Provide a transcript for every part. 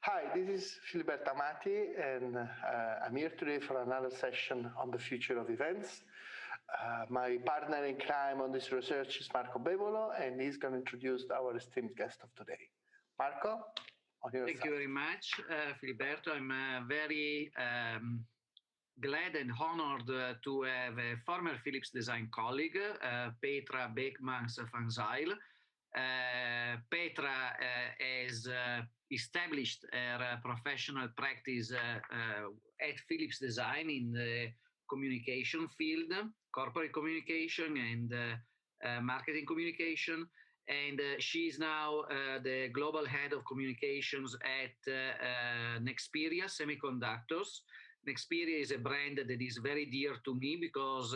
Hi, this is Filiberto Amati, and I'm here today for another session on the future of events. My partner in crime on this research is Marco Bevolo, and he's going to introduce our esteemed guest of today. Marco, on your Thank side. you very much, Filiberto. I'm very glad and honored to have a former Philips design colleague, Petra Beekmans van Zyl. Petra has established her professional practice at Philips Design in the communication field, corporate communication and marketing communication. And she's now the global head of communications at Nexperia Semiconductors. Nexperia is a brand that is very dear to me because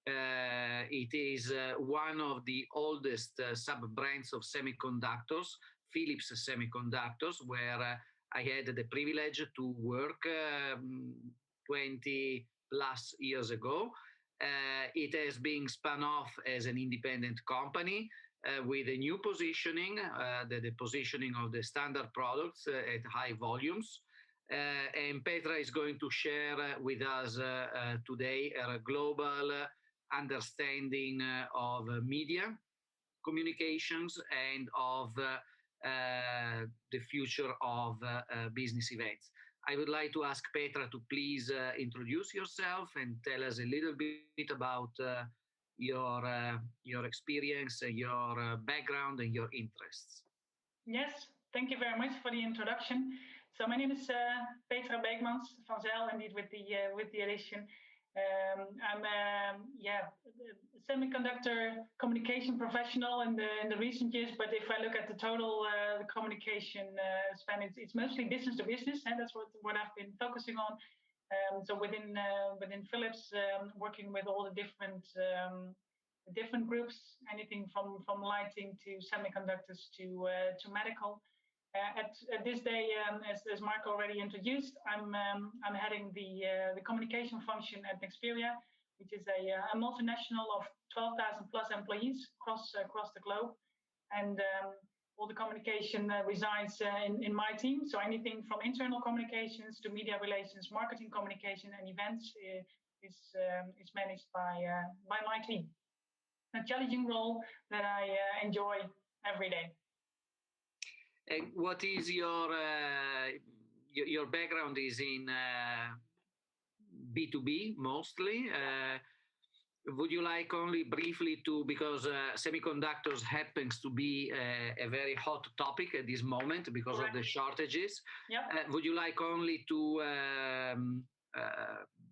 it is one of the oldest sub-brands of semiconductors, Philips Semiconductors, where I had the privilege to work 20 plus years ago. It has been spun off as an independent company with a new positioning, the positioning of the standard products at high volumes. And Petra is going to share with us today a global understanding of media communications and of the future of business events. I would like to ask Petra to please introduce yourself and tell us a little bit about your experience, your background, and your interests. Yes, thank you very much for the introduction. So my name is Petra Beekmans van Zyl, indeed with the addition. I'm a semiconductor communication professional in the recent years, but if I look at the total the communication span, it's mostly business to business, and that's what I've been focusing on. So within Philips, working with all the different groups, anything from lighting to semiconductors to medical. At this day, as Mark already introduced, I'm heading the communication function at Nexperia, which is a multinational of 12,000 plus employees across the globe, and all the communication resides in my team. So anything from internal communications to media relations, marketing communication, and events is managed by my team. A challenging role that I enjoy every day. And what is your background is in B2B mostly. Would you like only briefly to, because semiconductors happens to be a very hot topic at this moment because Correct. Of the shortages. Yep. Would you like only to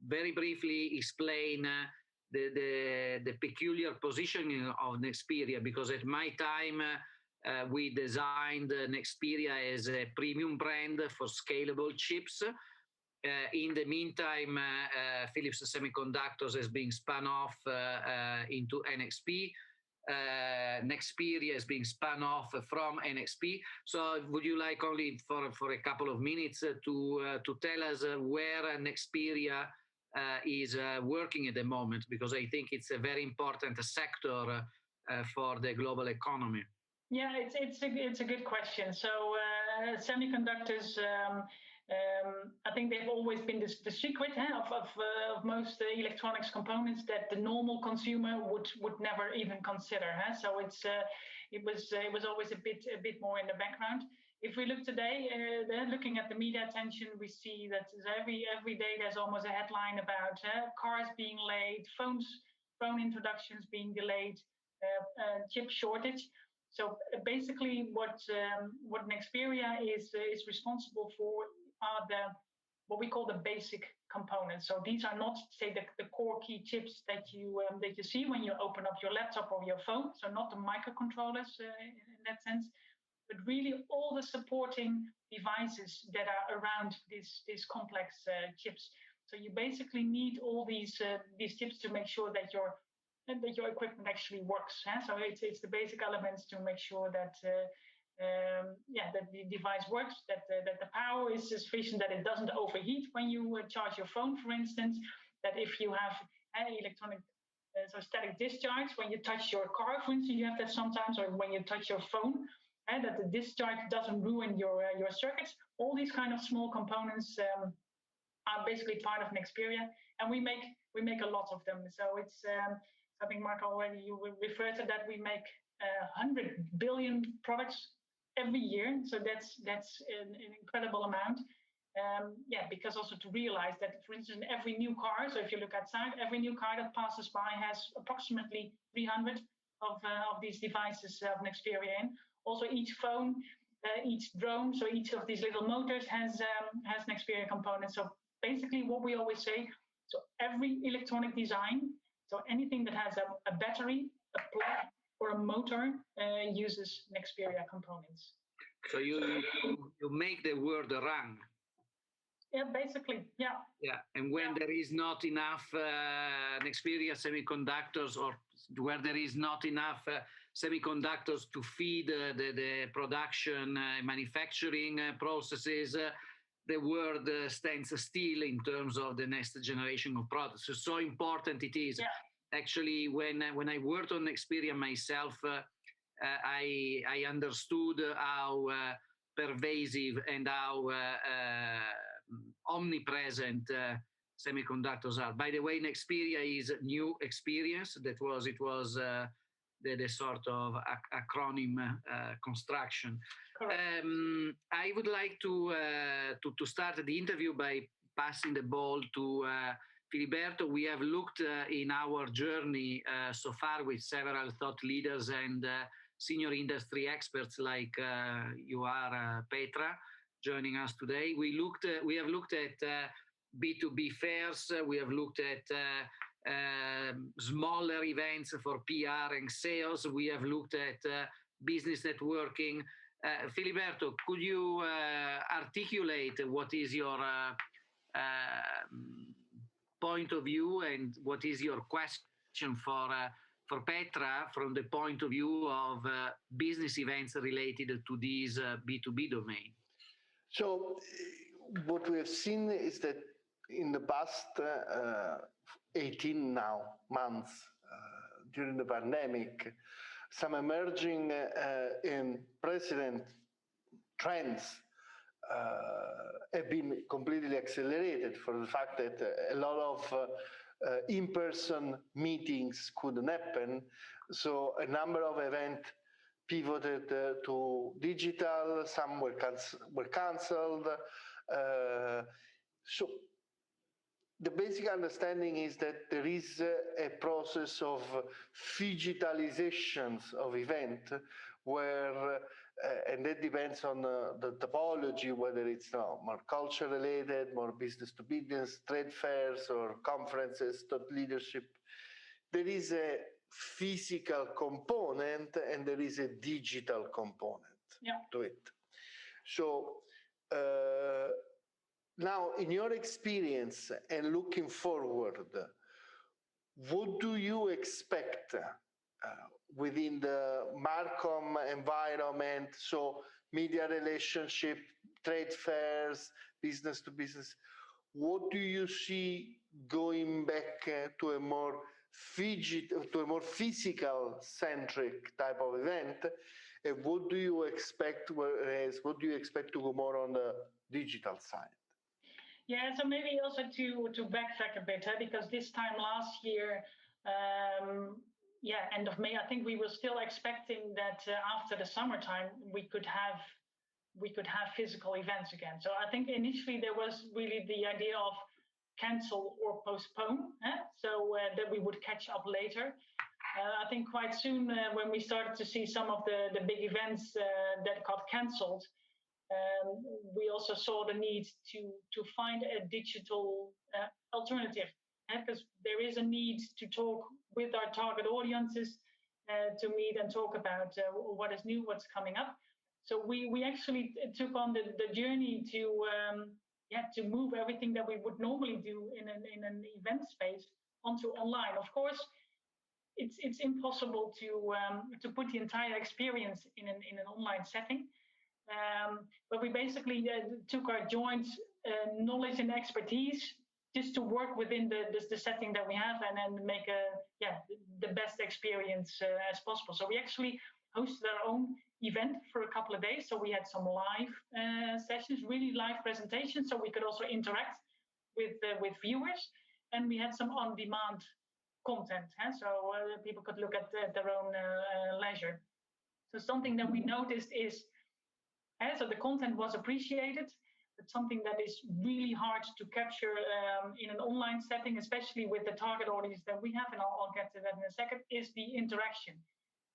very briefly explain the peculiar positioning of Nexperia? Because at my time, we designed Nexperia as a premium brand for scalable chips. In the meantime, Philips Semiconductors has been spun off into NXP. Nexperia is being spun off from NXP. So would you like only for a couple of minutes to tell us where Nexperia is working at the moment? Because I think it's a very important sector for the global economy. Yeah, it's a good question. So semiconductors, I think they've always been the secret of most electronics components that the normal consumer would never even consider. So it was always a bit more in the background. If we look today, looking at the media attention, we see that every day there's almost a headline about cars being late, phone introductions being delayed, chip shortage. So basically, what Nexperia is responsible for are what we call the basic components. So these are not, say, the core key chips that you see when you open up your laptop or your phone. So not the microcontrollers in that sense, but really all the supporting devices that are around these complex chips. So you basically need all these chips to make sure that your equipment actually works. So it's the basic elements to make sure that that the device works, that the power is sufficient, that it doesn't overheat when you charge your phone, for instance. That if you have electronic, so static discharge when you touch your car, for instance, you have that sometimes, or when you touch your phone, and that the discharge doesn't ruin your circuits. All these kind of small components are basically part of Nexperia, and we make a lot of them. So it's I think Mark already you referred to that. We make 100 billion products every year, so that's an incredible amount. Because also to realize that, for instance, every new car, so if you look outside, every new car that passes by has approximately 300 of these devices of Nexperia in. Also, each phone, each drone, so each of these little motors has Nexperia components. So basically, what we always say, so every electronic design, so anything that has a battery, a plug, or a motor uses Nexperia components. So you make the world run. Yeah, basically, yeah. Yeah, and when there is not enough Nexperia semiconductors, or where there is not enough semiconductors to feed the production manufacturing processes, the world stands still in terms of the next generation of products. So important it is. Yeah. Actually, when I worked on Nexperia myself, I understood how pervasive and how omnipresent semiconductors are. By the way, Nexperia is new experience. It was the sort of acronym construction. I would like to start the interview by passing the ball to Filiberto. We have looked in our journey so far with several thought leaders and senior industry experts like you are, Petra, joining us today. We have looked at B2B fairs. We have looked at smaller events for PR and sales. We have looked at business networking. Filiberto, could you articulate what is your point of view and what is your question for Petra from the point of view of business events related to this B2B domain? So what we have seen is that in the past 18 months during the pandemic, some emerging and present trends have been completely accelerated for the fact that a lot of in-person meetings couldn't happen. So a number of events pivoted to digital, some were cancelled. So the basic understanding is that there is a process of digitalizations of event where, and that depends on the topology, whether it's more culture related, more business to business, trade fairs or conferences, thought leadership. There is a physical component and there is a digital component to it. So now, in your experience and looking forward, what do you expect within the Marcom environment? So media relationship, trade fairs, business to business. What do you see going back to a more physical centric type of event? And what do you expect? What do you expect to go more on the digital side? Yeah, so maybe also to backtrack a bit, because this time last year, end of May, I think we were still expecting that after the summertime we could have physical events again. So I think initially there was really the idea of cancel or postpone, so that we would catch up later. I think quite soon when we started to see some of the big events that got cancelled, we also saw the need to find a digital alternative, because there is a need to talk with our target audiences, to meet and talk about what is new, what's coming up. So we actually took on the journey to move everything that we would normally do in an event space onto online. Of course, it's impossible to put the entire experience in an online setting. But we basically took our joint knowledge and expertise just to work within the setting that we have and then make the best experience as possible. So we actually hosted our own event for a couple of days. So we had some live sessions, really live presentations, so we could also interact with viewers, and we had some on-demand content, so people could look at their own leisure. So something that we noticed is, so the content was appreciated, but something that is really hard to capture in an online setting, especially with the target audience that we have, and I'll get to that in a second, is the interaction.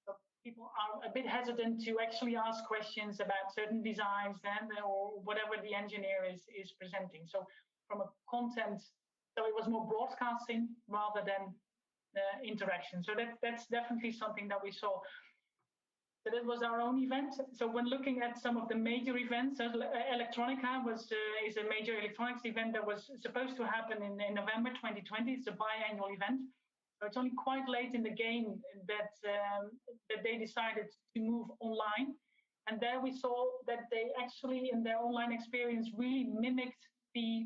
So people are a bit hesitant to actually ask questions about certain designs or whatever the engineer is presenting. So from a content, so it was more broadcasting rather than interaction. So that's definitely something that we saw. So that was our own event. So when looking at some of the major events, Electronica is a major electronics event that was supposed to happen in November 2020. It's a biannual event. So it's only quite late in the game that they decided to move online. And there we saw that they actually, in their online experience, really mimicked the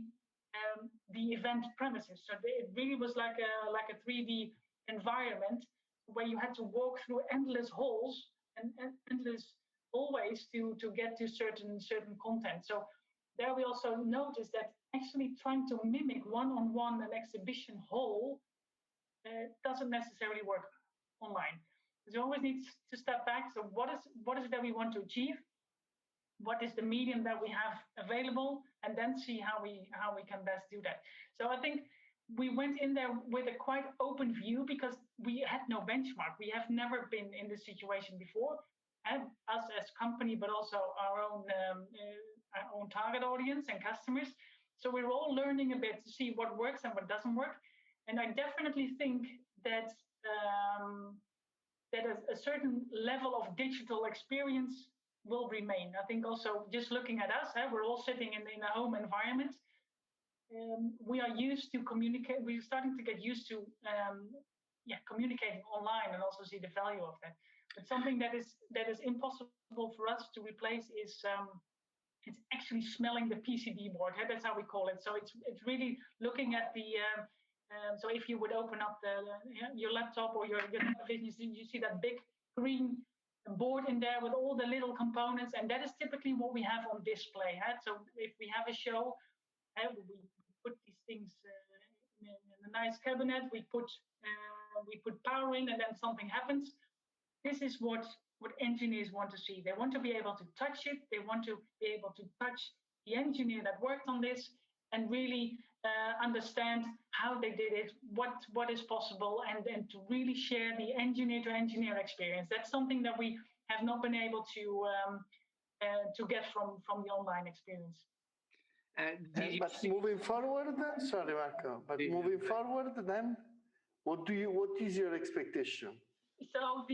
event premises. So it really was like a 3D environment where you had to walk through endless halls and endless hallways to get to certain content. So there we also noticed that actually trying to mimic one-on-one an exhibition hall doesn't necessarily work online. So you always need to step back. So what is it that we want to achieve? What is the medium that we have available, and then see how we can best do that. So I think we went in there with a quite open view because we had no benchmark. We have never been in this situation before, and us as company, but also our own target audience and customers. So we're all learning a bit to see what works and what doesn't work. And I definitely think that that a certain level of digital experience will remain. I think also just looking at us, we're all sitting in a home environment. We are used to communicate. We're starting to get used to communicating online and also see the value of that. But something that is impossible for us to replace is it's actually smelling the PCB board. That's how we call it. So it's really looking at the. So if you would open up your laptop or your television, you see that big green board in there with all the little components, and that is typically what we have on display. So if we have a show, we put these things in a nice cabinet. We put power in, and then something happens. This is what engineers want to see. They want to be able to touch it. They want to be able to touch the engineer that worked on this and really understand how they did it, what is possible, and to really share the engineer-to-engineer experience. That's something that we have not been able to get from the online experience. But moving forward, sorry, Marco. But moving forward, then, what is your expectation? So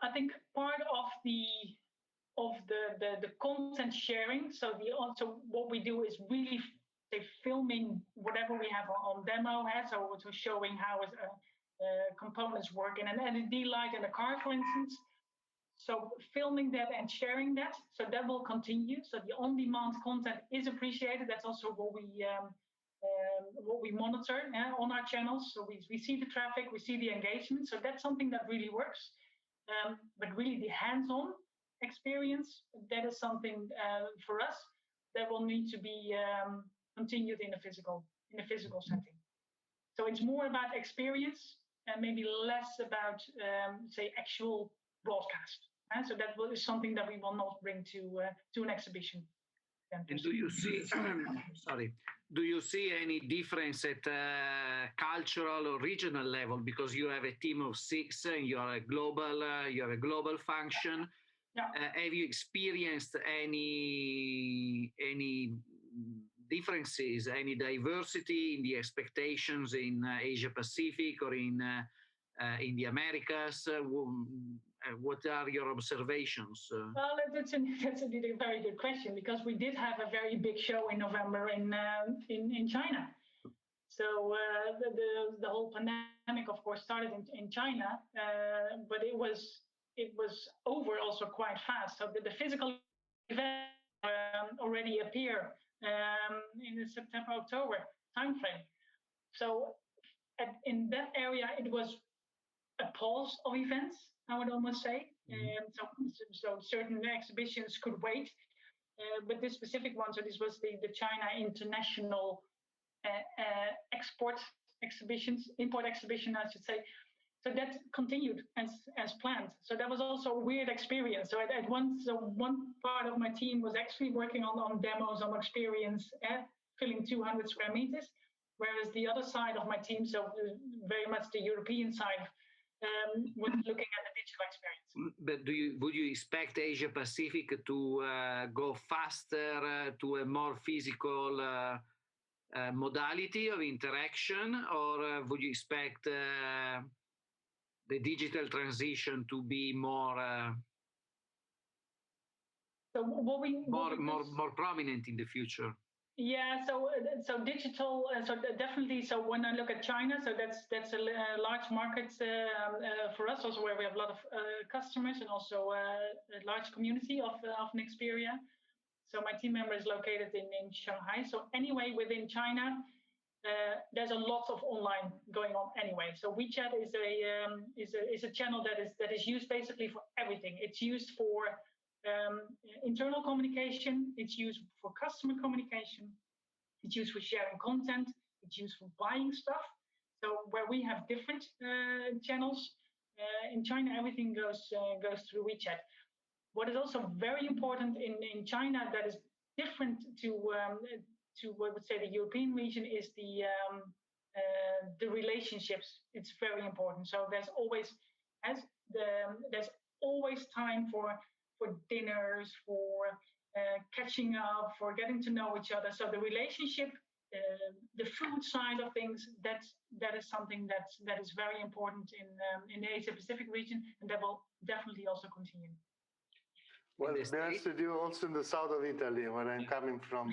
I think part of the content sharing. So what we do is really filming whatever we have on demo. So showing how components work in an LED light in a car, for instance. So filming that and sharing that, so that will continue. So the on-demand content is appreciated. That's also what we monitor on our channels. So we see the traffic, we see the engagement. So that's something that really works. But really the hands-on experience, that is something for us that will need to be continued in a physical setting. So it's more about experience and maybe less about say actual broadcast. So that is something that we will not bring to an exhibition. And do you see? Do you see any difference at cultural or regional level? Because you have a team of 6, and you have a global function. Yeah. Have you experienced any differences, any diversity in the expectations in Asia Pacific or in the Americas? What are your observations? Well, that's indeed a very good question, because we did have a very big show in November in China. So the whole pandemic, of course, started in China, but it was over also quite fast. So the physical event already appear in the September-October timeframe. So in that area, it was a pause of events. I would almost say. So certain exhibitions could wait, but this specific one, so this was the China International import exhibition, I should say. So that continued as planned. So that was also a weird experience. So at once, one part of my team was actually working on demos, on experience, filling 200 square meters, whereas the other side of my team, so very much the European side, was looking at the digital experience. But would you expect Asia Pacific to go faster to a more physical modality of interaction, or would you expect the digital transition to be more more prominent in the future? Yeah, so digital, so definitely. So when I look at China, so that's a large market for us, also where we have a lot of customers and also a large community of Nexperia. So my team member is located in Shanghai. So anyway, within China, there's a lot of online going on anyway. So WeChat is a channel that is used basically for everything. It's used for internal communication. It's used for customer communication. It's used for sharing content. It's used for buying stuff. So where we have different channels in China, everything goes through WeChat. What is also very important in China that is different to what I would say the European region is the relationships. It's very important. So there's always time for dinners, for catching up, for getting to know each other. So the relationship, the food side of things, that is something that is very important in the Asia Pacific region, and that will definitely also continue. Well, to be honest with you, also in the south of Italy, where I'm coming from,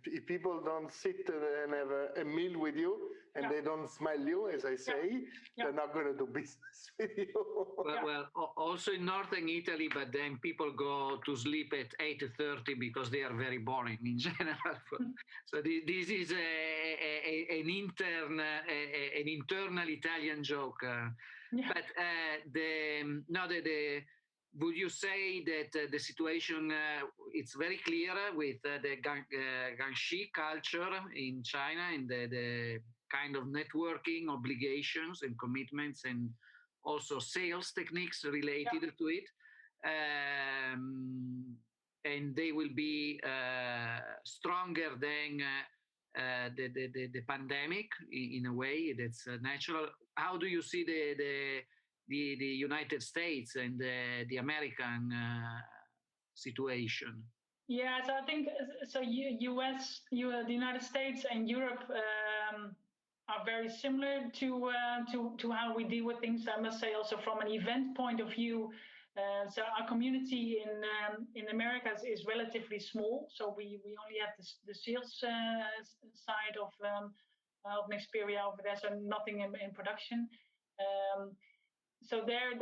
if people don't sit and have a meal with you and they don't smell you, as I say, they're not going to do business with you. Well, also in northern Italy, but then people go to sleep at 8:30 because they are very boring in general. So this is an internal Italian joke. But would you say that the situation it's very clear with the Ganshi culture in China and the kind of networking obligations and commitments and also sales techniques related to it, and they will be stronger than the pandemic in a way that's natural. How do you see the United States and the American situation? Yeah, so I think the United States and Europe are very similar to how we deal with things. I must say, also from an event point of view. So our community in America is relatively small. So we only have the sales side of Nexperia over there, so nothing in production. So there,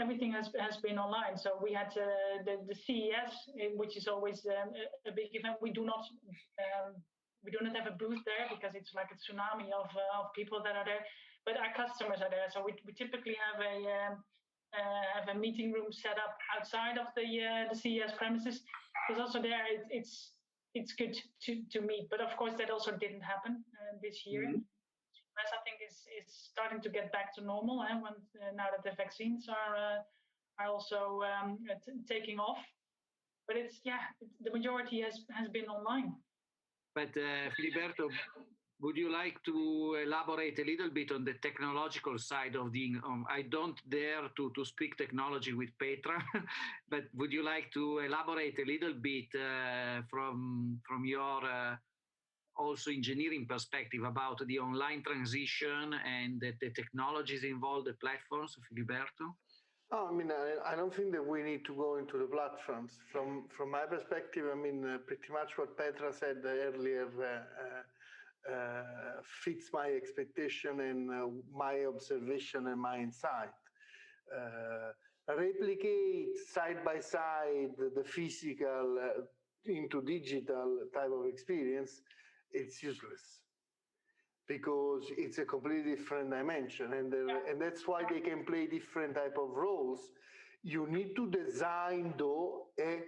everything has been online. So we had the CES, which is always a big event. We do not have a booth there because it's like a tsunami of people that are there. But our customers are there, so we typically have a meeting room set up outside of the CES premises. Because also there, it's good to meet. But of course, that also didn't happen this year. I think is starting to get back to normal, now that the vaccines are also taking off. But the majority has been online. But Filiberto, would you like to elaborate a little bit on the technological side of the? I don't dare to speak technology with Petra, but would you like to elaborate a little bit from your also engineering perspective about the online transition and the technologies involved, the platforms, Filiberto? Oh, I mean, I don't think that we need to go into the platforms. From my perspective, I mean, pretty much what Petra said earlier fits my expectation and my observation and my insight. Replicate side by side the physical into digital type of experience, it's useless. because it's a completely different dimension, and that's why they can play different type of roles. You need to design though a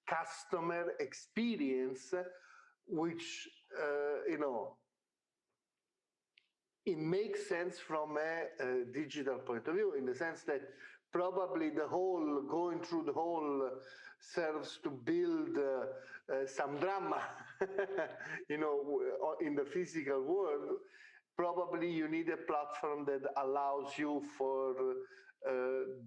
customer experience which it makes sense from a digital point of view, in the sense that probably going through the whole serves to build some drama, in the physical world. Probably you need a platform that allows you for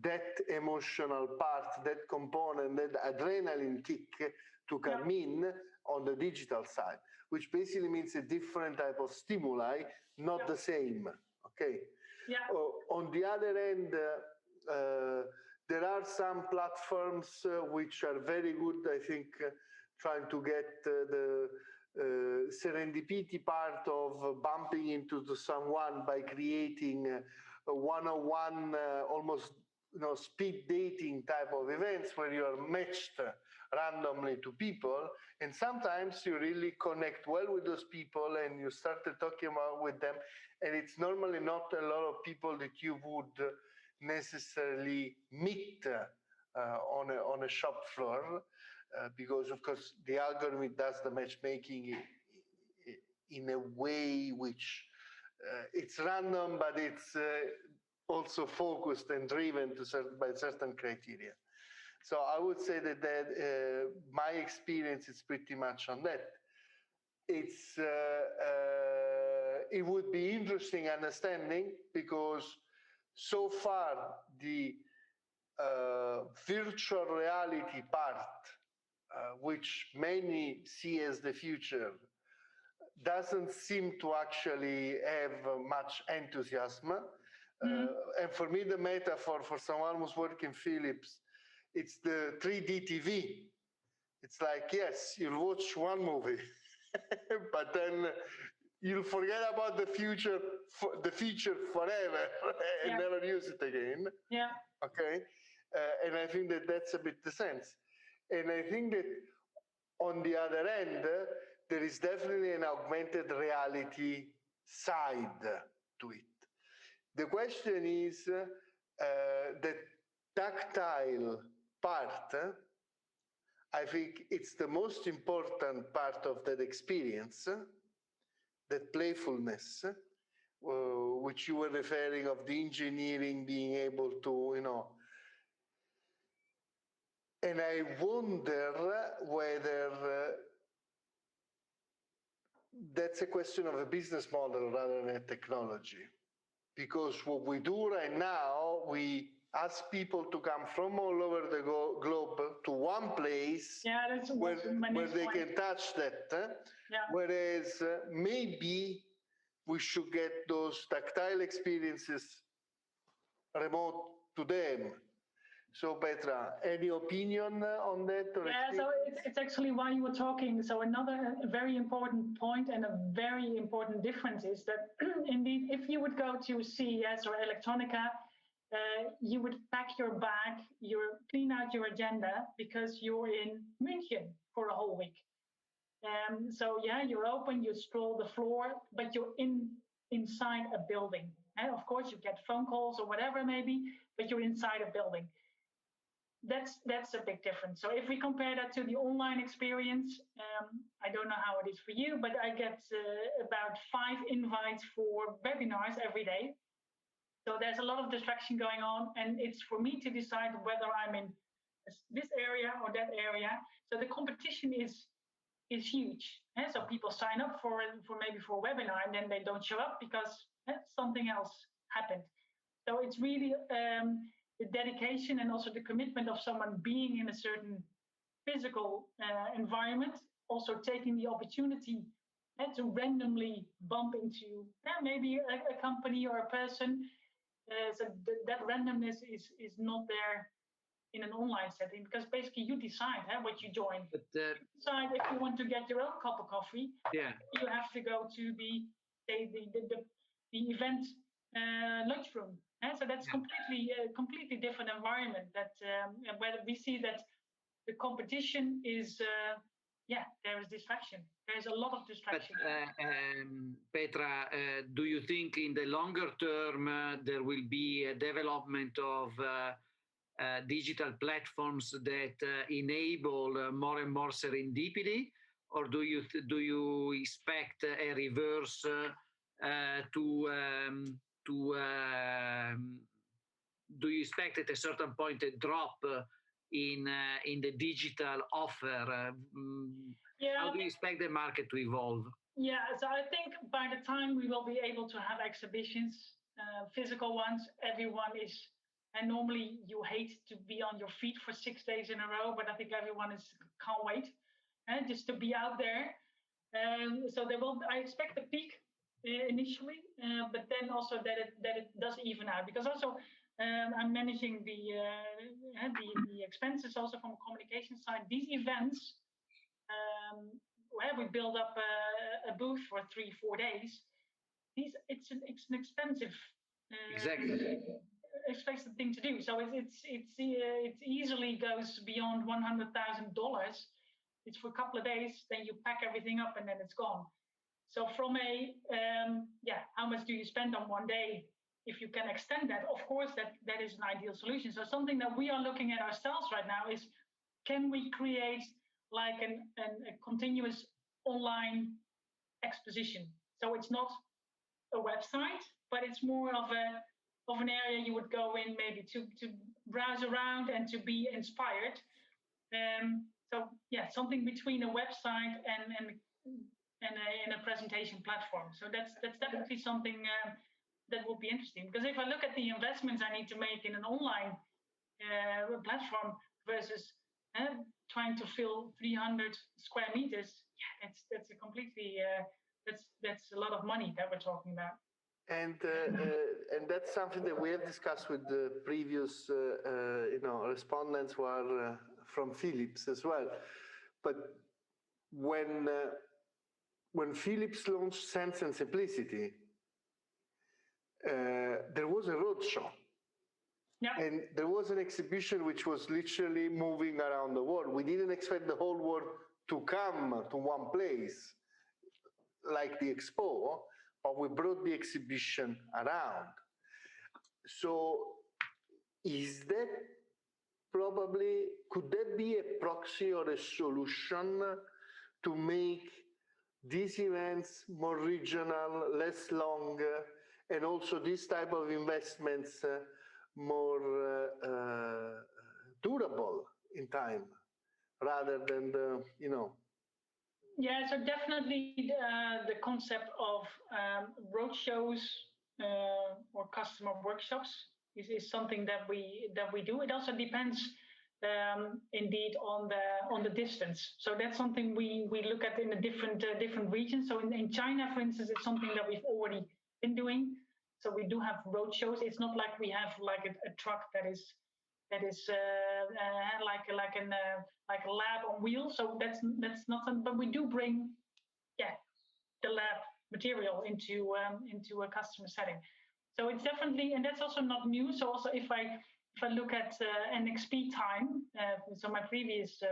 that emotional part, that component, that adrenaline kick to come in on the digital side, which basically means a different type of stimuli, not the same. Okay. Yeah. On the other end, there are some platforms which are very good, I think, trying to get the serendipity part of bumping into someone by creating a one-on-one, almost speed dating type of events where you are matched randomly to people, and sometimes you really connect well with those people and you started talking with them, and it's normally not a lot of people that you would necessarily meet on a shop floor, because of course the algorithm does the matchmaking in a way which it's random, but it's also focused and driven by certain criteria. So I would say that my experience is pretty much on that. It would be interesting understanding, because so far the virtual reality part, which many see as the future, doesn't seem to actually have much enthusiasm. And for me, the metaphor for someone who's working Philips, it's the 3D TV. It's like, yes, you'll watch one movie, but then you'll forget about the feature forever and never use it again. Yeah. Okay. And I think that that's a bit the sense. And I think that on the other end, there is definitely an augmented reality side to it. The question is the tactile part. I think it's the most important part of that experience, that playfulness, which you were referring of the engineering being able to, and I wonder whether that's a question of a business model rather than a technology. Because what we do right now, we ask people to come from all over the globe to one place where they can touch that. Whereas maybe we should get those tactile experiences remote to them. So Petra, any opinion on that? So it's actually why you were talking. So another very important point and a very important difference is that indeed, if you would go to CES or Electronica, you would pack your bag, you clean out your agenda because you're in München for a whole week. So you're open, you stroll the floor, but you're inside a building. And of course, you get phone calls or whatever maybe, but you're inside a building. That's a big difference. So if we compare that to the online experience, I don't know how it is for you, but I get about 5 invites for webinars every day. So there's a lot of distraction going on, and it's for me to decide whether I'm in this area or that area. So the competition is huge. So people sign up for a webinar and then they don't show up because something else happened. So it's really the dedication and also the commitment of someone being in a certain physical environment, also taking the opportunity to randomly bump into maybe a company or a person. So that randomness is not there in an online setting, because basically you decide what you join. But you decide if you want to get your own cup of coffee. You have to go to the event lunchroom. So that's completely different environment. That where we see that the competition is there is distraction. There's a lot of distraction. But Petra, do you think in the longer term there will be a development of digital platforms that enable more and more serendipity, or do you expect a reverse do you expect at a certain point a drop in the digital offer? How do you expect the market to evolve? Yeah, so I think by the time we will be able to have exhibitions, physical ones, everyone is, and normally you hate to be on your feet for 6 days in a row, but I think everyone can't wait just to be out there. So I expect a peak initially, but then also that it does even out, because also I'm managing the expenses also from a communication side. These events, where we build up a booth for 3-4 days, it's an expensive expensive thing to do. So it easily goes beyond $100,000. It's for a couple of days, then you pack everything up and then it's gone. So from how much do you spend on one day? If you can extend that, of course, that is an ideal solution. So something that we are looking at ourselves right now is, can we create like a continuous online exposition? So it's not a website, but it's more of an area you would go in maybe to browse around and to be inspired. So something between a website and a presentation platform. So that's definitely something that would be interesting. Because if I look at the investments I need to make in an online platform versus trying to fill 300 square meters, that's a completely that's a lot of money that we're talking about. And that's something that we have discussed with the previous respondents who are from Philips as well. But when Philips launched Sense and Simplicity, there was a roadshow. Yeah. And there was an exhibition which was literally moving around the world. We didn't expect the whole world to come to one place like the Expo, but we brought the exhibition around. So could that be a proxy or a solution to make these events more regional, less long, and also this type of investments more durable in time, rather than Yeah, so definitely the concept of roadshows or customer workshops is something that we do. It also depends indeed on the distance. So that's something we look at in the different regions. So in China, for instance, it's something that we've already been doing. So we do have roadshows. It's not like we have like a truck that is like a lab on wheels. So that's not something. But we do bring the lab material into a customer setting. So it's definitely, and that's also not new. So also if I look at NXP time, so my previous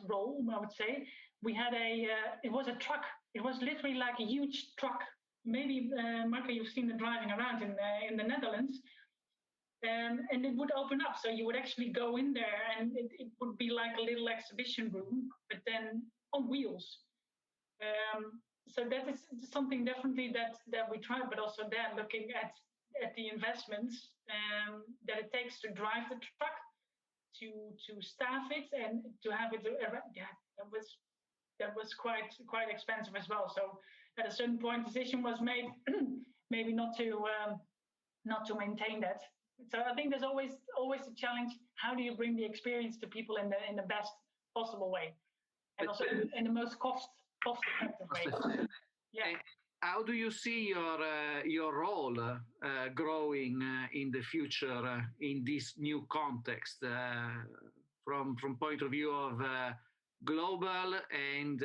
role, I would say, we had it was a truck. It was literally like a huge truck. Maybe, Marco, you've seen it driving around in the Netherlands. And it would open up. So you would actually go in there and it would be like a little exhibition room, but then on wheels. So that is something definitely that we try, but also there looking at the investments that it takes to drive the truck, to staff it, and to have it. That was quite expensive as well. So at a certain point, decision was made, maybe not to maintain that. So I think there's always a challenge. How do you bring the experience to people in the best possible way, and also in the most cost-effective way? Yeah. How do you see your role growing in the future in this new context, from point of view of global and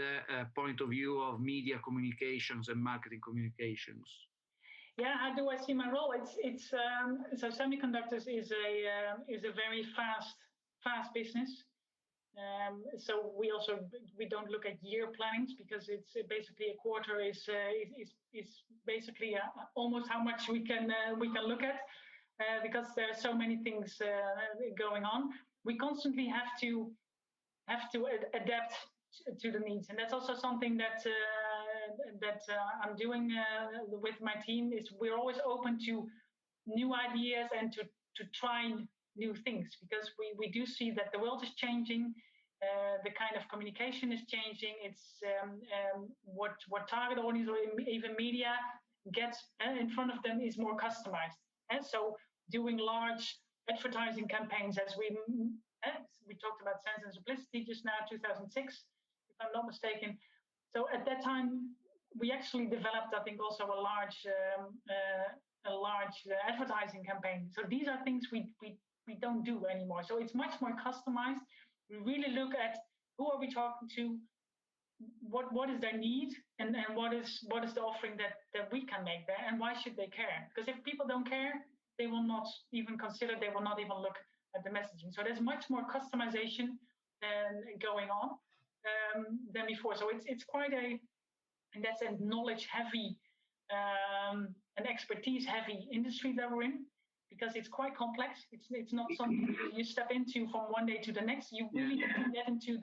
point of view of media communications and marketing communications? Yeah, how do I see my role? It's so semiconductors is a very fast business. So we don't look at year plannings, because it's basically a quarter is basically almost how much we can look at, because there are so many things going on. We constantly have to adapt to the needs, and that's also something that I'm doing with my team. Is we're always open to new ideas and to try new things, because we do see that the world is changing, the kind of communication is changing. It's what target audience or even media gets in front of them is more customized, and so doing large advertising campaigns, as we talked about Sense and Simplicity just now, 2006, if I'm not mistaken. So at that time, we actually developed, I think, also a large advertising campaign. So these are things we don't do anymore. So it's much more customized. We really look at who are we talking to, what is their need, and what is the offering that we can make there, and why should they care? Because if people don't care, they will not even consider, they will not even look at the messaging. So there's much more customization going on than before. So it's quite in that sense, knowledge-heavy and expertise-heavy industry that we're in, because it's quite complex. It's not something you step into from one day to the next. You really have to get into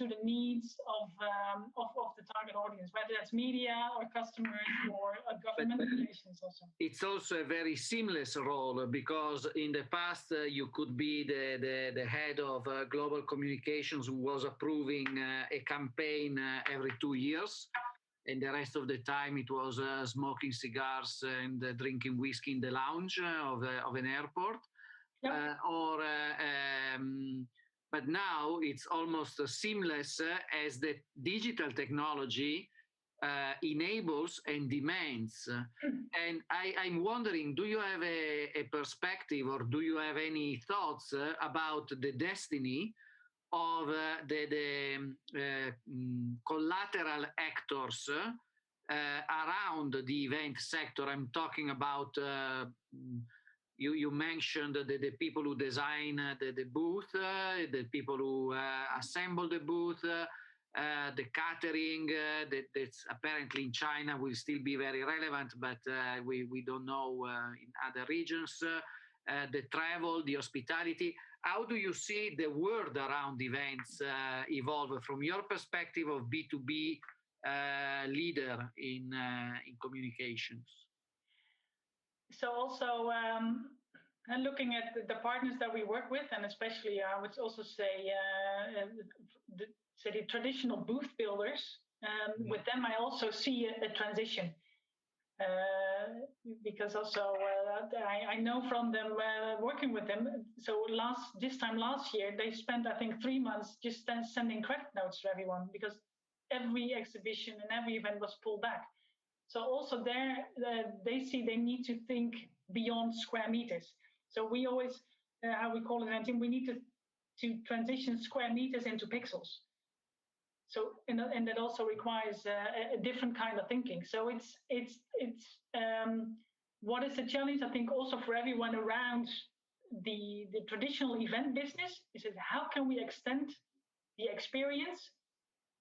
the needs of the target audience, whether that's media or customers or government relations also. It's also a very seamless role, because in the past you could be the head of global communications who was approving a campaign every 2 years, and the rest of the time it was smoking cigars and drinking whiskey in the lounge of an airport. Yep. But now it's almost as seamless as the digital technology enables and demands. And I'm wondering, do you have a perspective, or do you have any thoughts about the destiny of the collateral actors around the event sector? I'm talking about you mentioned the people who design the booth, the people who assemble the booth, the catering, that's apparently in China will still be very relevant, but we don't know in other regions, the travel, the hospitality. How do you see the world around events evolve from your perspective of B2B leader in communications? So also looking at the partners that we work with, and especially I would also say the traditional booth builders, with them I also see a transition. Because also I know from them working with them. So this time last year, they spent, I think, 3 months just sending credit notes to everyone, because every exhibition and every event was pulled back. So also there, they see they need to think beyond square meters. So we always, how we call it, we need to transition square meters into pixels. So and that also requires a different kind of thinking. So it's what is the challenge, I think, also for everyone around the traditional event business, is that how can we extend the experience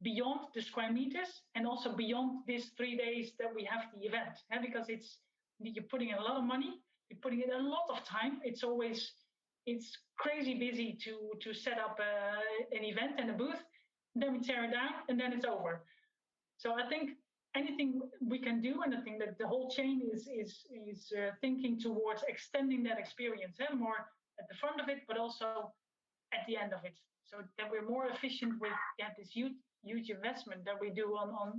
beyond the square meters, and also beyond these 3 days that we have the event, because you're putting in a lot of money, you're putting in a lot of time. It's crazy busy to set up an event and a booth, then we tear it down, and then it's over. So I think anything we can do, and I think that the whole chain is thinking towards extending that experience, more at the front of it, but also at the end of it, so that we're more efficient with this huge investment that we do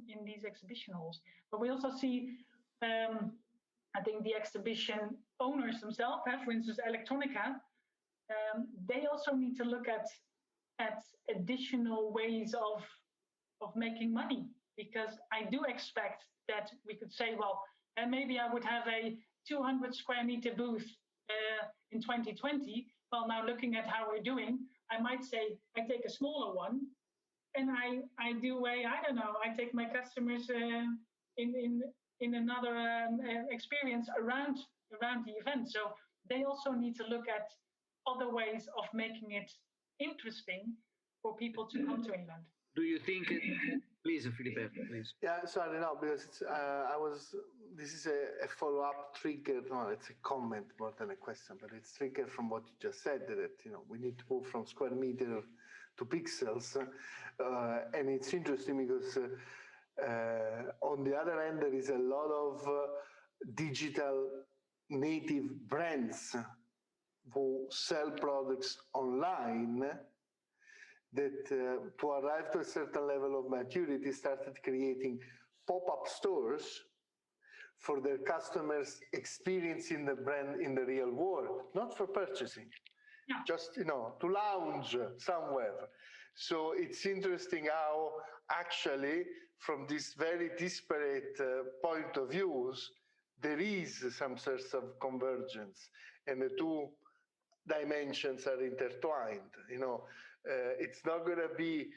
in these exhibition halls. But we also see, I think, the exhibition owners themselves, for instance, Electronica, they also need to look at additional ways of making money, because I do expect that we could say, well, maybe I would have a 200 square meter booth in 2020. Well, now looking at how we're doing, I might say I take a smaller one, and I do I take my customers in another experience around the event. So they also need to look at other ways of making it interesting, for people to come to England. Do you think? Please, Filiberto, please. Yeah, so I don't know because this is a follow-up trigger. No, it's a comment more than a question, but it's triggered from what you just said that we need to move from square meter to pixels, and it's interesting because on the other end there is a lot of digital native brands who sell products online that to arrive to a certain level of maturity started creating pop-up stores for their customers experiencing the brand in the real world, not for purchasing, just to lounge somewhere. So it's interesting how actually from this very disparate point of views, there is some sort of convergence and the two dimensions are intertwined. It's not going to be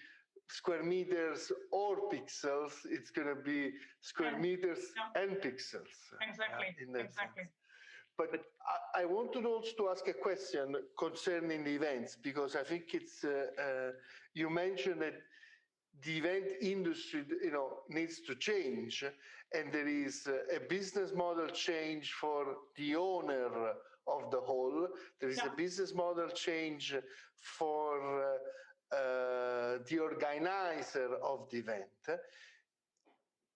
square meters or pixels. It's going to be square meters and pixels. Exactly. Exactly. Sense. But I wanted also to ask a question concerning the events, because I think it's you mentioned that the event industry needs to change, and there is a business model change for the owner of the hall. There is a business model change for the organizer of the event.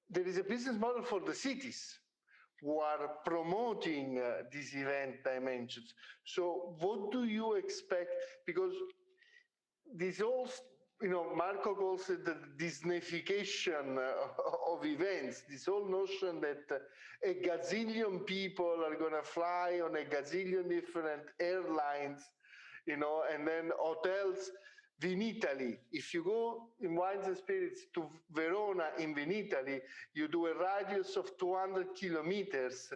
There is a business model for the cities who are promoting these event dimensions. So what do you expect? Because this all, Marco calls it the Disneyfication of events, this whole notion that a gazillion people are going to fly on a gazillion different airlines, and then hotels. Vinitaly, if you go in Wines and Spirits to Verona in Vinitaly, you do a radius of 200 kilometers.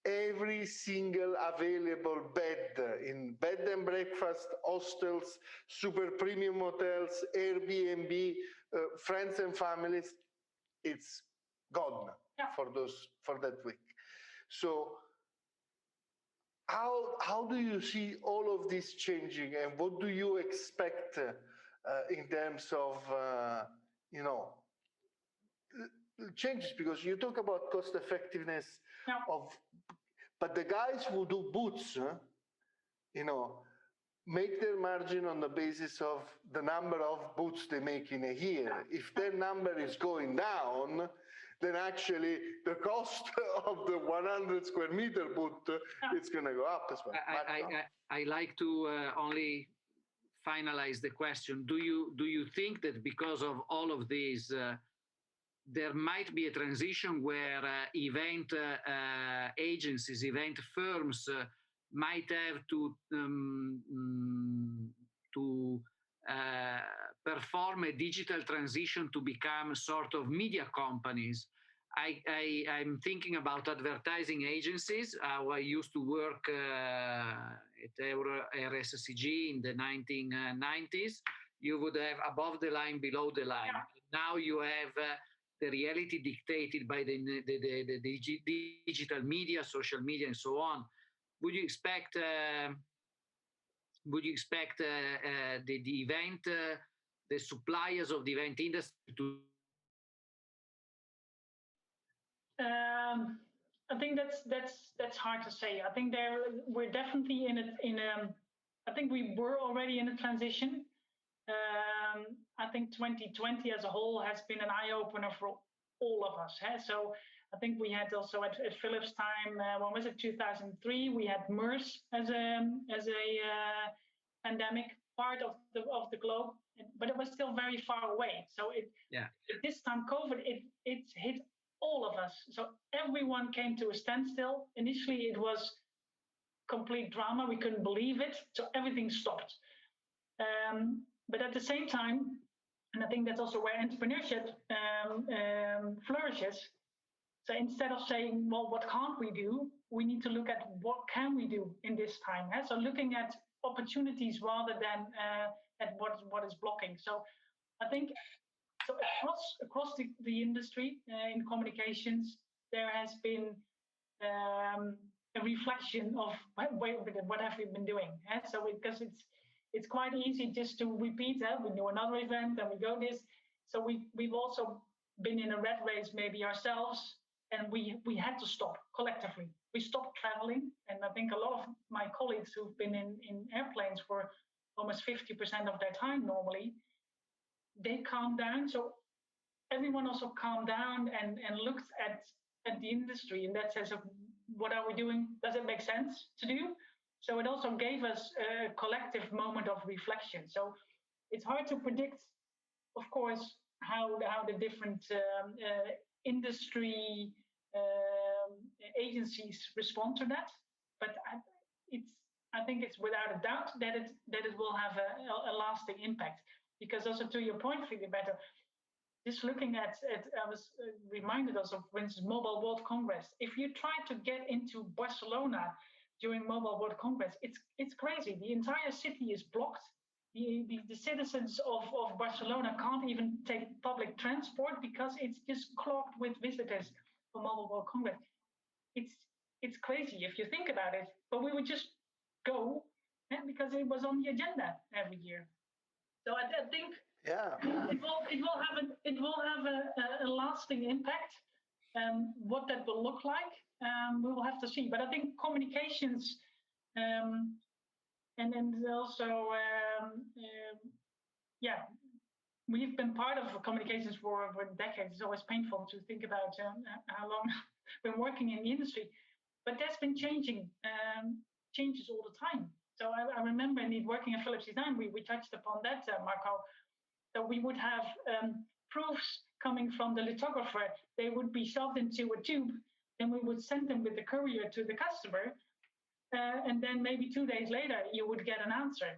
Every single available bed in bed and breakfast, hostels, super premium hotels, Airbnb, friends and families, it's gone for that week. So how do you see all of this changing, and what do you expect in terms of changes? Because you talk about cost effectiveness of, but the guys who do booths, make their margin on the basis of the number of booths they make in a year. If their number is going down, then actually the cost of the 100 square meter booth is going to go up as well. I like to only finalize the question. Do you think that because of all of these, there might be a transition where event agencies, event firms might have to perform a digital transition to become sort of media companies? I'm thinking about advertising agencies. I used to work at RSCG in the 1990s. You would have above the line, below the line. Now you have the reality dictated by the digital media, social media, and so on. Would you expect the event, the suppliers of the event industry to? I think that's hard to say. I think we're definitely in a. I think we were already in a transition. I think 2020 as a whole has been an eye-opener for all of us. So I think we had also at Philips' time, when was it, 2003, we had MERS as a pandemic part of the globe, but it was still very far away. So this time COVID, it hit all of us. So everyone came to a standstill. Initially, it was complete drama. We couldn't believe it. So everything stopped. But at the same time, and I think that's also where entrepreneurship flourishes. So instead of saying, well, what can't we do? We need to look at what can we do in this time. So looking at opportunities rather than at what is blocking. So I think so across the industry in communications, there has been a reflection of what have we been doing. So because it's quite easy just to repeat that. We do another event and we go this. So we've also been in a rat race maybe ourselves, and we had to stop collectively. We stopped traveling, and I think a lot of my colleagues who've been in airplanes for almost 50% of their time normally, they calmed down. So everyone also calmed down and looked at the industry in that sense of what are we doing? Does it make sense to do? So it also gave us a collective moment of reflection. So it's hard to predict, of course, how the different industry agencies respond to that. But I think it's without a doubt that it will have a lasting impact. Because also to your point, Filiberto, just looking at I was reminded also of, for instance, Mobile World Congress. If you try to get into Barcelona during Mobile World Congress, it's crazy. The entire city is blocked. The citizens of Barcelona can't even take public transport because it's just clogged with visitors for Mobile World Congress. It's crazy if you think about it, but we would just go because it was on the agenda every year. So I think it will have a lasting impact. What that will look like, we will have to see. But I think communications, and then also, we've been part of communications for decades. It's always painful to think about how long we've been working in the industry, but that's been changing, changes all the time. So I remember indeed working at Philips Design, we touched upon that, Marco. So we would have proofs coming from the lithographer. They would be shoved into a tube, and we would send them with the courier to the customer. And then maybe 2 days later, you would get an answer.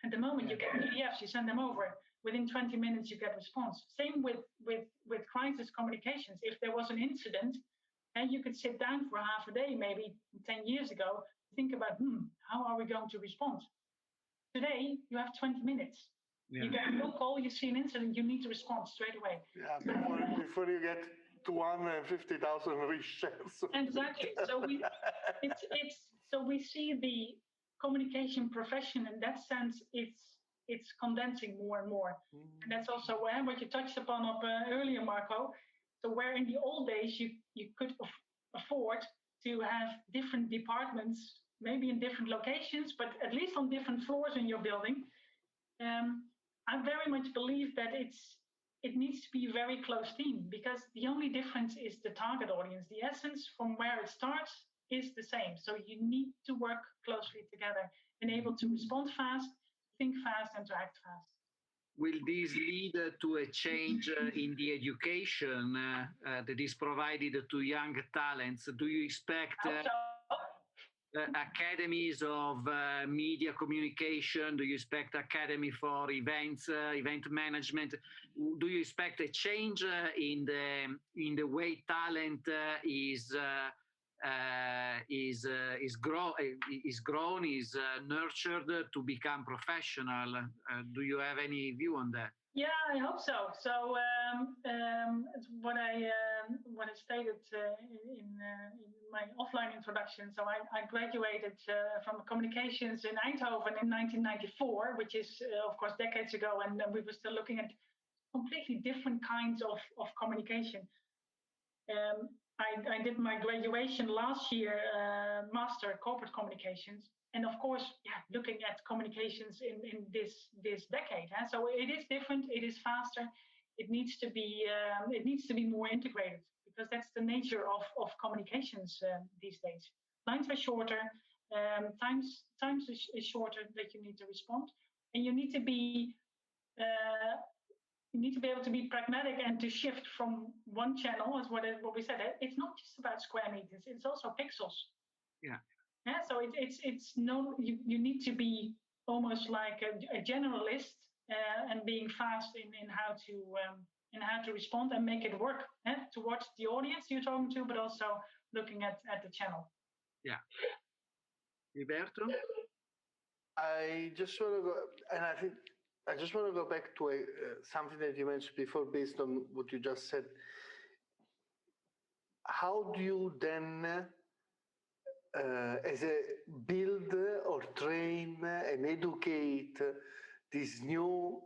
At the moment, you get PDFs, you send them over. Within 20 minutes, you get response. Same with crisis communications. If there was an incident, and you could sit down for half a day, maybe 10 years ago, think about, how are we going to respond? Today, you have 20 minutes. Yeah. You get a phone call, you see an incident, you need to respond straight away. Yeah, before you get 250,000 reshares. Exactly. So we see the communication profession in that sense. It's condensing more and more, and that's also what you touched upon earlier, Marco. So where in the old days you could afford to have different departments, maybe in different locations, but at least on different floors in your building. I very much believe that it needs to be a very close team, because the only difference is the target audience. The essence from where it starts is the same. So you need to work closely together and able to respond fast, think fast, and to act fast. Will this lead to a change in the education that is provided to young talents? Do you expect academies of media communication? Do you expect academy for events, event management? Do you expect a change in the way talent is nurtured to become professional? Do you have any view on that? Yeah, I hope so. So what I stated in my offline introduction. So I graduated from communications in Eindhoven in 1994, which is of course decades ago, and we were still looking at completely different kinds of communication. I did my graduation last year, master corporate communications, and of course, looking at communications in this decade. So it is different. It is faster. It needs to be more integrated, because that's the nature of communications these days. Lines are shorter. Times is shorter that you need to respond, and you need to be. You need to be able to be pragmatic and to shift from one channel, as what we said. It's not just about square meters; it's also pixels. Yeah. So you need to be almost like a generalist and being fast in how to respond and make it work towards the audience you're talking to, but also looking at the channel. Yeah. Filiberto? I just want to go, and I just want to go back to something that you mentioned before, based on what you just said. How do you then as a build or train and educate this new,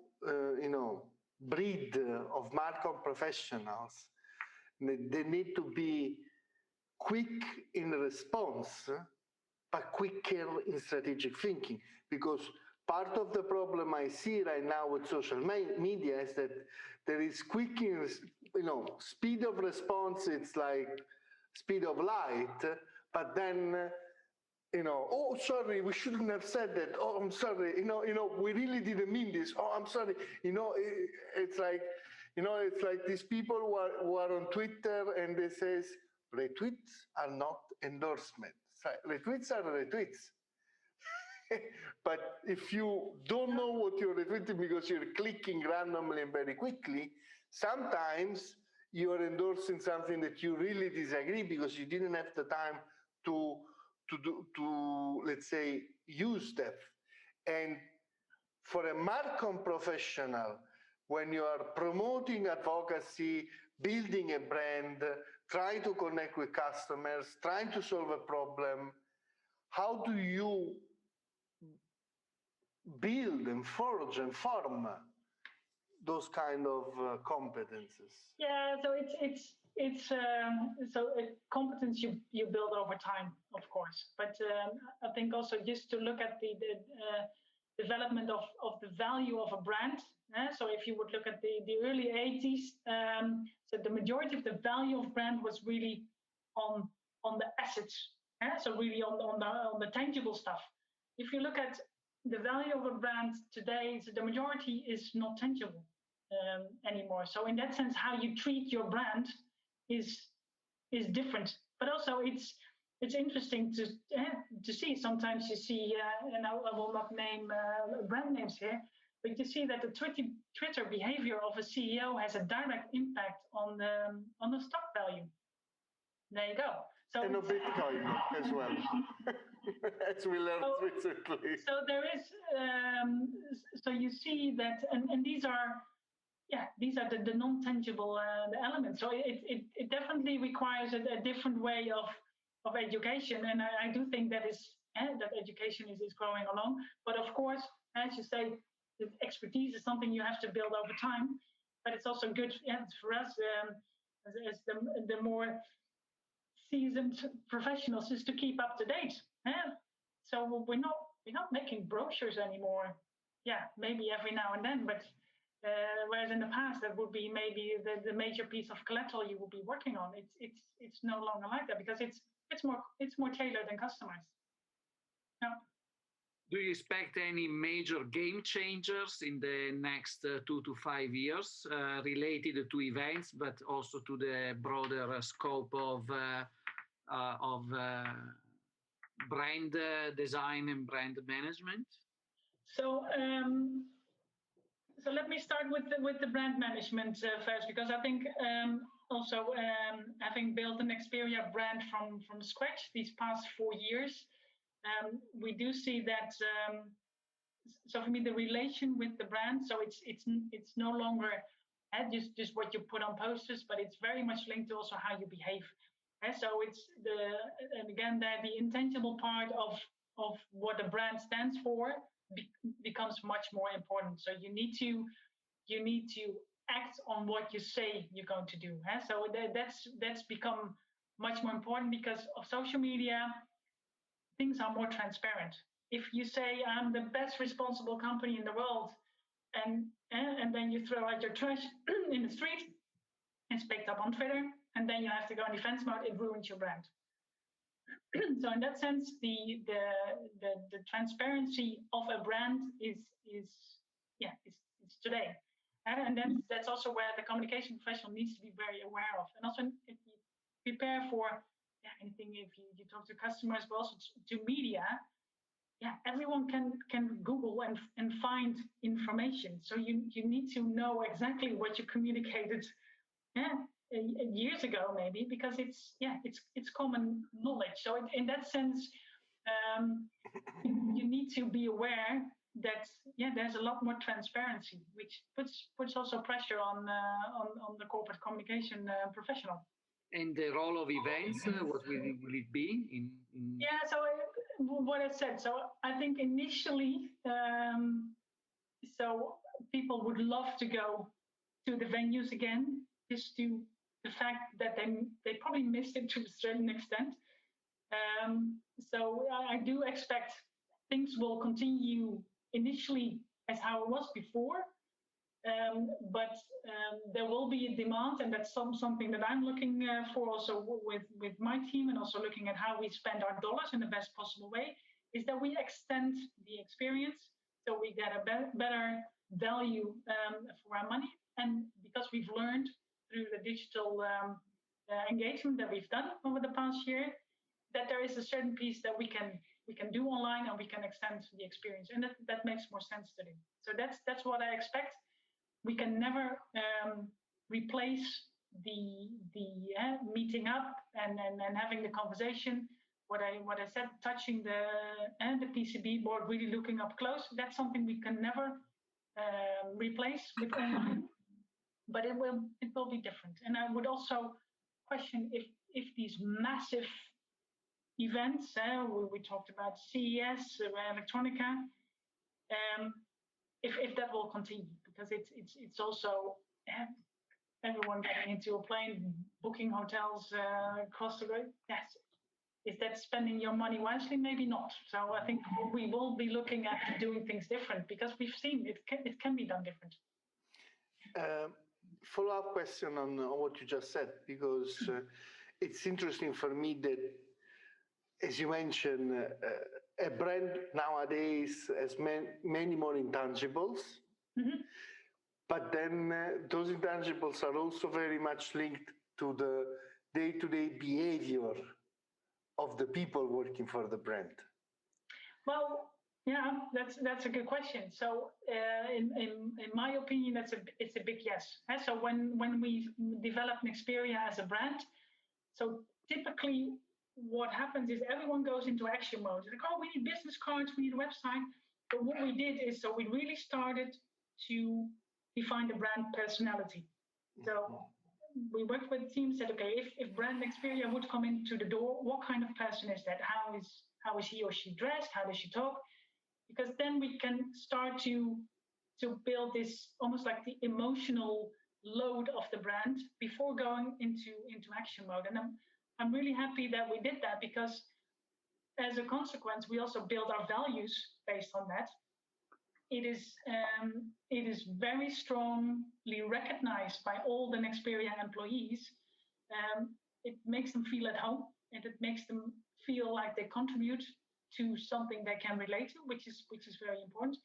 breed of market professionals. They need to be quick in response, but quicker in strategic thinking. Because part of the problem I see right now with social media is that there is quick, speed of response. It's like speed of light, but then, oh, sorry, we shouldn't have said that. Oh, I'm sorry. We really didn't mean this. Oh, I'm sorry. It's like, it's like these people who are on Twitter and they says retweets are not endorsements. Retweets are retweets. But if you don't know what you're retweeting because you're clicking randomly and very quickly, sometimes you're endorsing something that you really disagree because you didn't have the time to let's say, use that. And for a marcom professional, when you are promoting advocacy, building a brand, trying to connect with customers, trying to solve a problem, how do you build and forge and form those kind of competences? Yeah, so it's competence you build over time, of course. But I think also just to look at the development of the value of a brand. So if you would look at the early 80s, so the majority of the value of brand was really on the assets. So really on the tangible stuff. If you look at the value of a brand today, so the majority is not tangible anymore. So in that sense, how you treat your brand is different. But also it's interesting to see. Sometimes you see, and I will not name brand names here, but you see that the Twitter behavior of a CEO has a direct impact on the stock value. There you go. So and a Bitcoin as well, as we learned recently. So there is, so you see that, and these are the non-tangible elements. So it definitely requires a different way of education, and I do think that that education is growing along. But of course, as you say, the expertise is something you have to build over time. But it's also good for us as the more seasoned professionals is to keep up to date. So we're not making brochures anymore. Yeah, maybe every now and then, but whereas in the past that would be maybe the major piece of collateral you would be working on. It's no longer like that because it's more tailored and customized. Yeah. Do you expect any major game changers in the next 2 to 5 years related to events, but also to the broader scope of brand design and brand management? So let me start with the brand management first, because I think also having built an Nexperia brand from scratch these past 4 years, we do see that. So for me, the relation with the brand, so it's no longer just what you put on posters, but it's very much linked to also how you behave. So it's and again the intangible part of what a brand stands for becomes much more important. So you need to act on what you say you're going to do. So that's become much more important because of social media. Things are more transparent. If you say I'm the best responsible company in the world, and then you throw out your trash in the street, it's picked up on Twitter, and then you have to go in defense mode, it ruins your brand. So in that sense, the transparency of a brand is today, and then that's also where the communication professional needs to be very aware of, and also if you prepare for anything, if you talk to customers, but also to media. Everyone can Google and find information. So you need to know exactly what you communicated years ago, maybe, because it's common knowledge. So in that sense, you need to be aware that there's a lot more transparency, which puts also pressure on the corporate communication professional. And the role of events, what will it be? Yeah, so what I said. So I think initially, so people would love to go to the venues again, just to the fact that they probably missed it to a certain extent. So I do expect things will continue initially as how it was before, but there will be a demand, and that's something that I'm looking for also with my team, and also looking at how we spend our dollars in the best possible way, is that we extend the experience so we get a better value for our money. And because we've learned through the digital engagement that we've done over the past year, that there is a certain piece that we can do online, and we can extend the experience, and that makes more sense to do. So that's what I expect. We can never replace the meeting up and having the conversation. What I said, touching the PCB board, really looking up close. That's something we can never replace with online, but it will be different. And I would also question if these massive events, we talked about CES, Electronica, if that will continue, because it's also everyone getting into a plane, booking hotels across the road. Yes. Is that spending your money wisely? Maybe not. So I think we will be looking at doing things different, because we've seen it can be done different. Follow-up question on what you just said, because it's interesting for me that, as you mentioned, a brand nowadays has many more intangibles, but then those intangibles are also very much linked to the day-to-day behavior of the people working for the brand. Well, yeah, that's a good question. So, in my opinion, it's a big yes. So when we develop Nexperia as a brand, so typically what happens is everyone goes into action mode. Like, oh, we need business cards, we need a website. But what we did is, so we really started to define the brand personality. So we worked with teams, said, okay, if brand Nexperia would come into the door, what kind of person is that? How is he or she dressed? How does she talk? Because then we can start to build this almost like the emotional load of the brand before going into action mode. And I'm really happy that we did that, because as a consequence, we also build our values based on that. It is very strongly recognized by all the Nexperia employees. It makes them feel at home, and it makes them feel like they contribute to something they can relate to, which is very important.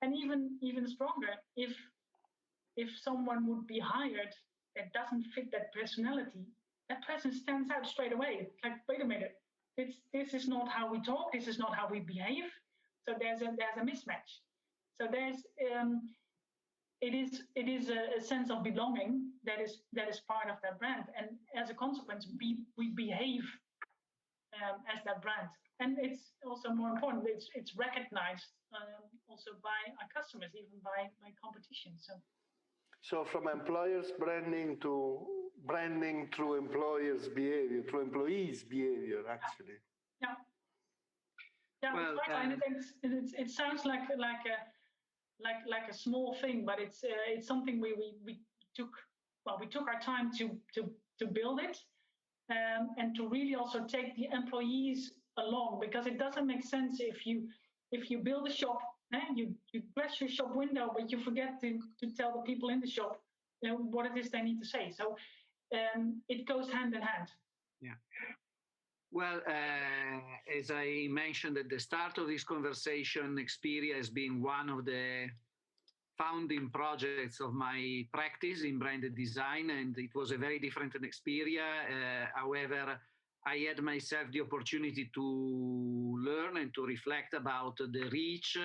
And even stronger, if someone would be hired that doesn't fit that personality, that person stands out straight away. Like, wait a minute, this is not how we talk, this is not how we behave. So there's a mismatch. So it is a sense of belonging that is part of that brand, and as a consequence, we behave as that brand. And it's also more important, it's recognized also by our customers, even by competition. So from employers branding to branding through employers' behavior, through employees' behavior, actually. Yeah. Yeah, well, that's right. And it sounds like a small thing, but it's something we took our time to build it, and to really also take the employees along, because it doesn't make sense if you build a shop, you dress your shop window, but you forget to tell the people in the shop what it is they need to say. So it goes hand in hand. Yeah. Well, as I mentioned at the start of this conversation, Nexperia has been one of the founding projects of my practice in branded design, and it was a very different Nexperia. However, I had myself the opportunity to learn and to reflect about the reach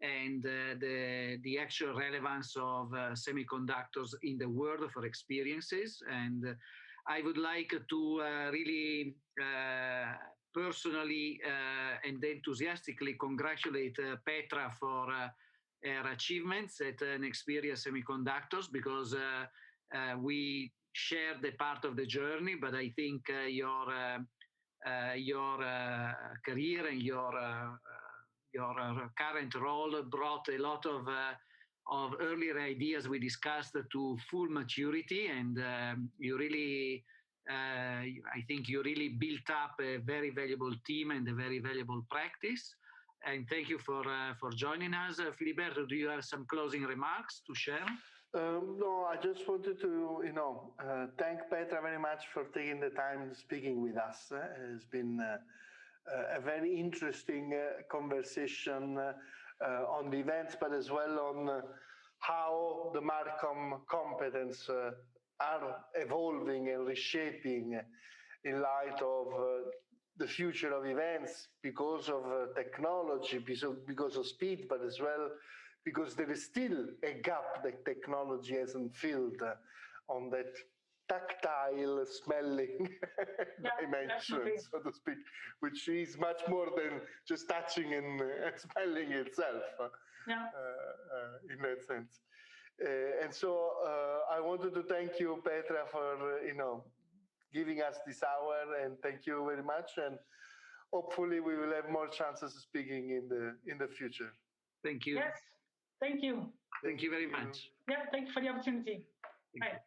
and the actual relevance of semiconductors in the world for experiences. And I would like to really personally and enthusiastically congratulate Petra for her achievements at Nexperia Semiconductors, because shared a part of the journey, but I think your career and your current role brought a lot of earlier ideas we discussed to full maturity, and you really, I think you really built up a very valuable team and a very valuable practice. And thank you for joining us. Filiberto, do you have some closing remarks to share? No, I just wanted to, thank Petra very much for taking the time speaking with us. It's been a very interesting conversation on the events, but as well on how the Marcom competence are evolving and reshaping in light of the future of events because of technology, because of speed, but as well because there is still a gap that technology hasn't filled on that tactile smelling dimension, so to speak, which is much more than just touching and smelling itself, in that sense. And so I wanted to thank you, Petra, for giving us this hour, and thank you very much. And hopefully we will have more chances of speaking in the future. Thank you. Yes, thank you. Thank you very much. Yeah, thank you for the opportunity. Bye.